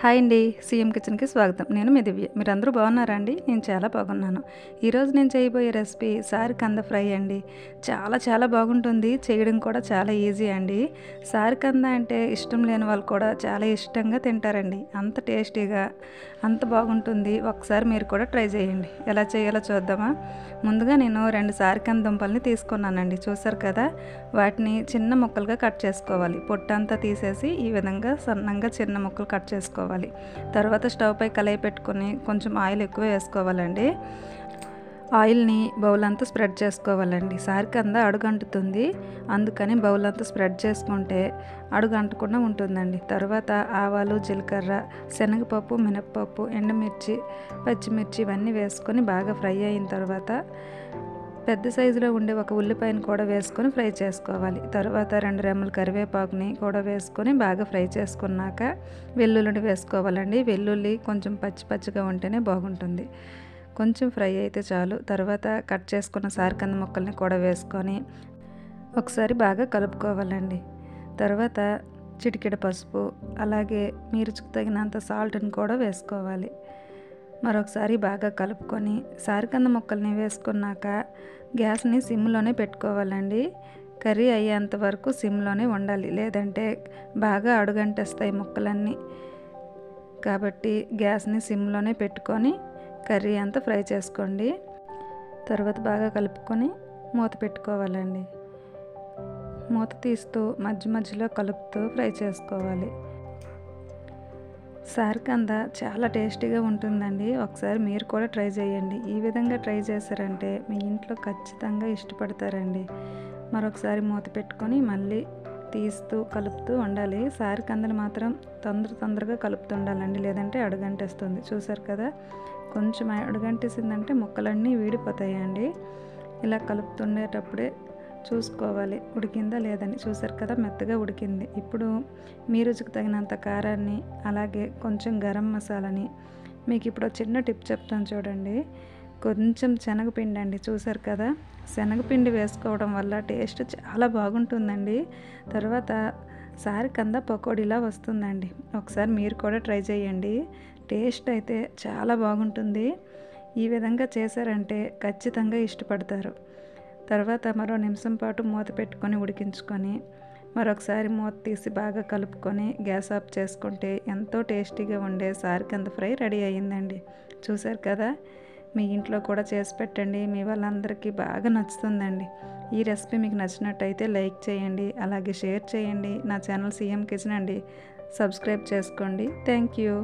Hi అండి. CM కిచెన్‌కి స్వాగతం. నేను మీ దివ్య. మీరందరూ బాగున్నారా అండి? నేను చాలా బాగున్నాను. ఈరోజు నేను చేయబోయే రెసిపీ సారికంద ఫ్రై అండి. చాలా బాగుంటుంది. చేయడం కూడా చాలా ఈజీ అండి. సారికంద అంటే ఇష్టం లేని వాళ్ళు కూడా చాలా ఇష్టంగా తింటారండి. అంత టేస్టీగా, అంత బాగుంటుంది. ఒకసారి మీరు కూడా ట్రై చేయండి. ఎలా చేయాలో చూద్దామా? ముందుగా నేను 2 సారికంద దుంపల్ని తీసుకున్నానండి. చూసారు కదా! వాటిని చిన్న ముక్కలుగా కట్ చేసుకోవాలి. పొట్టంతా తీసేసి ఈ విధంగా సన్నంగా చిన్న ముక్కలు కట్ చేసుకోవాలి. తర్వాత స్టవ్ పై కళాయి పెట్టుకొని కొంచెం ఆయిల్ ఎక్కువ వేసుకోవాలండి. ఆయిల్ని బౌల్ అంతా స్ప్రెడ్ చేసుకోవాలండి. సారికంద అడుగంటుతుంది, అందుకని బౌల్ అంతా స్ప్రెడ్ చేసుకుంటే అడుగంటకుండా ఉంటుందండి. తర్వాత ఆవాలు, జీలకర్ర, శనగపప్పు, మినప్పప్పు, ఎండుమిర్చి, పచ్చిమిర్చి ఇవన్నీ వేసుకొని బాగా ఫ్రై అయిన తర్వాత పెద్ద సైజులో ఉండే ఒక ఉల్లిపాయను కూడా వేసుకొని ఫ్రై చేసుకోవాలి. తర్వాత 2 రెమ్మల కరివేపాకుని కూడా వేసుకొని బాగా ఫ్రై చేసుకున్నాక వెల్లుల్లిని వేసుకోవాలండి. వెల్లుల్లి కొంచెం పచ్చిగా ఉంటేనే బాగుంటుంది. కొంచెం ఫ్రై అయితే చాలు. తర్వాత కట్ చేసుకున్న సారికంద ముక్కల్ని కూడా వేసుకొని ఒకసారి బాగా కలుపుకోవాలండి. తర్వాత చిటికెడు పసుపు, అలాగే మీ రుచికి తగినంత సాల్ట్ని కూడా వేసుకోవాలి. మరొకసారి బాగా కలుపుకొని సారికంద ముక్కల్ని వేసుకున్నాక గ్యాస్ని సిమ్లోనే పెట్టుకోవాలండి. కర్రీ అయ్యేంత వరకు సిమ్లోనే ఉండాలి, లేదంటే బాగా అడుగంటేస్తాయి ముక్కలన్నీ. కాబట్టి గ్యాస్ని సిమ్లోనే పెట్టుకొని కర్రీ అంతా ఫ్రై చేసుకోండి. తర్వాత బాగా కలుపుకొని మూత పెట్టుకోవాలండి. మూత తీస్తూ మధ్యలో కలుపుతూ ఫ్రై చేసుకోవాలి. సారికంద చాలా టేస్టీగా ఉంటుందండి. ఒకసారి మీరు కూడా ట్రై చేయండి. ఈ విధంగా ట్రై చేశారంటే మీ ఇంట్లో ఖచ్చితంగా ఇష్టపడతారండి. మరొకసారి మూత పెట్టుకొని మళ్ళీ తీస్తూ కలుపుతూ ఉండాలి. సారికందని మాత్రం తొందరగా కలుపుతూ ఉండాలండి, లేదంటే అడుగంటేస్తుంది. చూసారు కదా! కొంచెం అడుగంటేసిందంటే ముక్కలన్నీ వీడిపోతాయండి. ఇలా కలుపుతుండేటప్పుడే చూసుకోవాలి ఉడికిందా లేదని. చూసారు కదా, మెత్తగా ఉడికింది. ఇప్పుడు మీ రుచికి తగినంత కారాన్ని, అలాగే కొంచెం గరం మసాలాని, మీకు ఇప్పుడు చిన్న టిప్ చెప్తాను చూడండి. కొంచెం శనగపిండి అండి. చూసారు కదా, శనగపిండి వేసుకోవడం వల్ల టేస్ట్ చాలా బాగుంటుందండి. తర్వాత సారికంద పకోడీలా వస్తుందండి. ఒకసారి మీరు కూడా ట్రై చేయండి. టేస్ట్ అయితే చాలా బాగుంటుంది. ఈ విధంగా చేశారంటే ఖచ్చితంగా ఇష్టపడతారు. తర్వాత మరో నిమిషం పాటు మూత పెట్టుకొని ఉడికించుకొని మరొకసారి మూత తీసి బాగా కలుపుకొని గ్యాస్ ఆఫ్ చేసుకుంటే ఎంతో టేస్టీగా ఉండే సారికంద ఫ్రై రెడీ అయ్యిందండి. చూసారు కదా, మీ ఇంట్లో కూడా చేసి పెట్టండి. మీ వాళ్ళందరికీ బాగా నచ్చుతుందండి. ఈ రెసిపీ మీకు నచ్చినట్టయితే లైక్ చేయండి, అలాగే షేర్ చేయండి. నా ఛానల్ సీఎం కిచెన్ అండి. సబ్స్క్రైబ్ చేసుకోండి. Thank you.